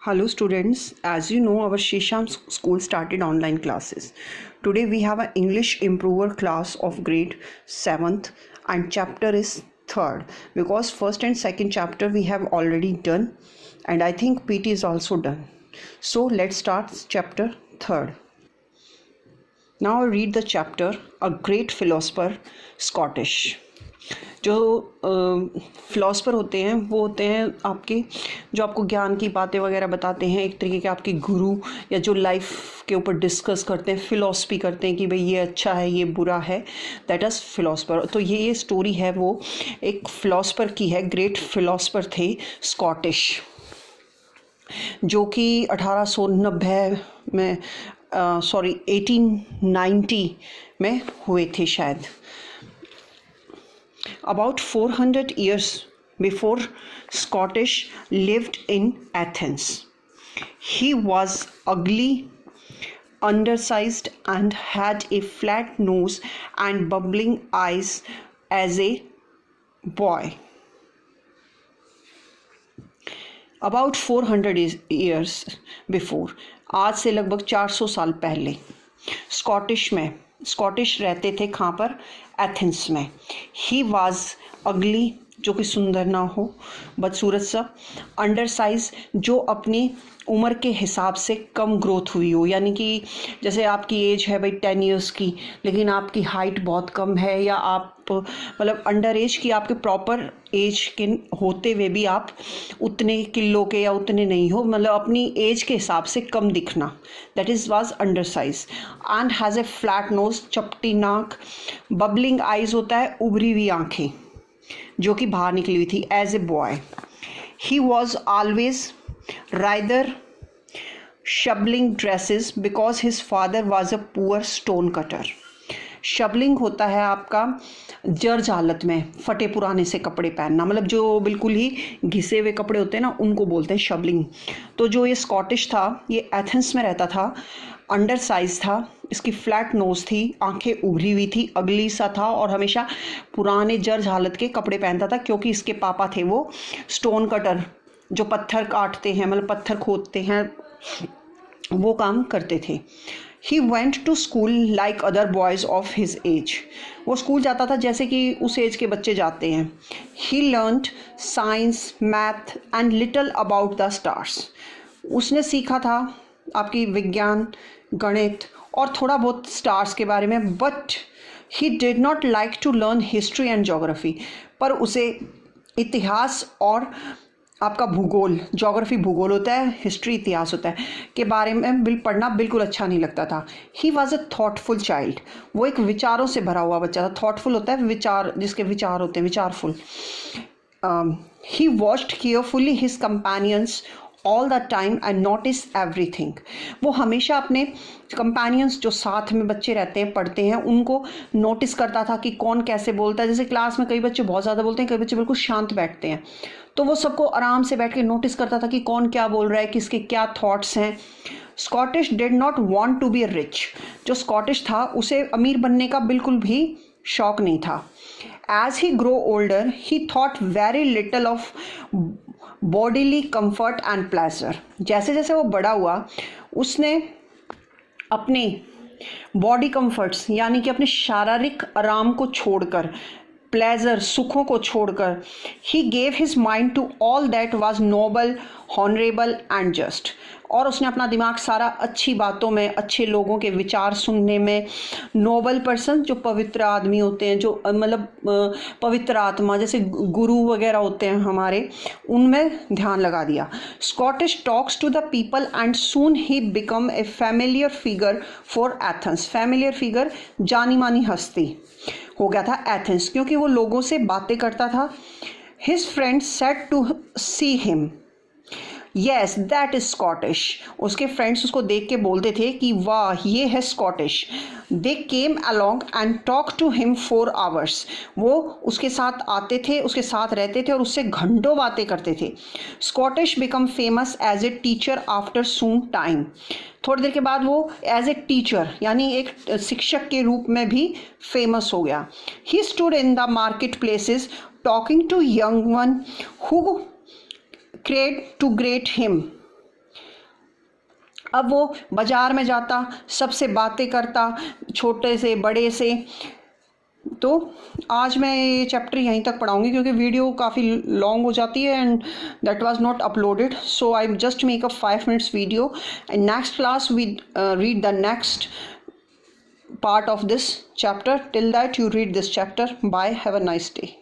Hello students, as you know our Shisham school started online classes. Today we have an English improver class of grade 7th and chapter is 3rd because first and second chapter we have already done and I think PT is also done. So let's start chapter 3rd. Now I read the chapter, A Great Philosopher, Scottish. जो philosopher होते हैं वो होते हैं आपके जो आपको ज्ञान की बातें वगैरह बताते हैं, एक तरीके के आपके गुरु या जो लाइफ के ऊपर डिस्कस करते हैं, फ़िलासफ़ी करते हैं कि भाई ये अच्छा है ये बुरा है, दैट इज़ फ़िलासफ़र। तो ये स्टोरी है वो एक फ़िलासफ़र की है। ग्रेट फ़िलासफ़र थे स्कॉटिश जो कि 1890 में 1890 में हुए थे शायद। About 400 years before, Scottish lived in Athens. He was ugly, undersized, and had a flat nose and bubbling eyes as a boy. About 400 years before, आज से लगभग 400 साल पहले स्कॉटिश रहते थे। कहाँ पर? एथेंस में। ही वॉज अगली, जो कि सुंदर ना हो, बदसूरत सा। अंडर साइज, जो अपनी उम्र के हिसाब से कम ग्रोथ हुई हो, यानी कि जैसे आपकी एज है भाई 10 इयर्स की लेकिन आपकी हाइट बहुत कम है, या आप मतलब अंडर एज की, आपके प्रॉपर एज के होते हुए भी आप उतने किलो के या उतने नहीं हो, मतलब अपनी एज के हिसाब से कम दिखना, that is was under size. And has a flat knows, चपटी नाक। बबलिंग आइज होता है उभरी हुई आँखें जो कि बाहर निकली हुई थी। As a boy he was always rather shoveling dresses because his father was a poor stone cutter. शबलिंग होता है आपका जर्ज हालत में फटे पुराने से कपड़े पहनना, मतलब जो बिल्कुल ही घिसे हुए कपड़े होते हैं ना, उनको बोलते हैं शबलिंग। तो जो ये स्कॉटिश था ये एथेंस में रहता था, अंडर साइज था, इसकी फ्लैट नोज थी, आंखें उभरी हुई थी, अगली सा था और हमेशा पुराने जर्ज हालत के कपड़े पहनता था क्योंकि इसके पापा थे वो स्टोन कटर, जो पत्थर काटते हैं, मतलब पत्थर खोदते हैं, वो काम करते थे। He went to school like other boys of his age. वो स्कूल जाता था जैसे कि उस एज के बच्चे जाते हैं। He learned science, math and little about the stars. उसने सीखा था आपकी विज्ञान, गणित और थोड़ा बहुत स्टार्स के बारे में। But he did not like to learn history and geography. पर उसे इतिहास और आपका भूगोल, ज्योग्राफी भूगोल होता है, हिस्ट्री इतिहास होता है, के बारे में पढ़ना बिल्कुल अच्छा नहीं लगता था। He was a thoughtful child, वो एक विचारों से भरा हुआ बच्चा था। थॉटफुल होता है विचार, जिसके विचार होते हैं, विचारफुल। He watched carefully his companions all the time and notice everything. वो हमेशा अपने कंपेनियंस, जो साथ में बच्चे रहते हैं, पढ़ते हैं, उनको नोटिस करता था कि कौन कैसे बोलता है। जैसे क्लास में कई बच्चे बहुत ज़्यादा बोलते हैं, कई बच्चे बिल्कुल शांत बैठते हैं, तो वो सबको आराम से बैठ के नोटिस करता था कि कौन क्या बोल रहा है, किसके क्या थॉट्स हैं। Scottish did not want to be rich. जो स्कॉटिश था उसे अमीर बनने का बिल्कुल भी शौक नहीं था। As he grow older he thought very little of bodily comfort and pleasure. जैसे जैसे वो बड़ा हुआ उसने अपने बॉडी कंफर्ट्स, यानी कि अपने शारीरिक आराम को छोड़कर, प्लेजर, सुखों को छोड़कर, he gave his mind to all that was noble, honourable and just. और उसने अपना दिमाग सारा अच्छी बातों में, अच्छे लोगों के विचार सुनने में, नोबल पर्सन, जो पवित्र आदमी होते हैं, जो मतलब पवित्र आत्मा, जैसे गुरु वगैरह होते हैं हमारे, उनमें ध्यान लगा दिया। Scottish talks to the people and soon he become a familiar figure for Athens. Familiar figure, जानी मानी हस्ती हो गया था एथेंस, क्योंकि वो लोगों से बातें करता था। His friends said to see him, yes that is Scottish. उसके फ्रेंड्स उसको देख के बोलते थे कि वाह ये है Scottish. They came along and talk to him for hours. वो उसके साथ आते थे, उसके साथ रहते थे और उससे घंटों बातें करते थे। Scottish become famous as a teacher after soon time. थोड़ी देर के बाद वो एज ए टीचर, यानी एक शिक्षक के रूप में भी फेमस हो गया। He stood in the market places talking to young one who cared to greet him. अब वो बाज़ार में जाता, सबसे बातें करता, छोटे से बड़े से। तो आज मैं ये चैप्टर यहीं तक पढ़ाऊँगी क्योंकि वीडियो काफ़ी लॉन्ग हो जाती है and that was not uploaded, so I just make a 5 minutes video and next class we read the next part of this chapter. Till that, you read this chapter. Bye. Have a nice day.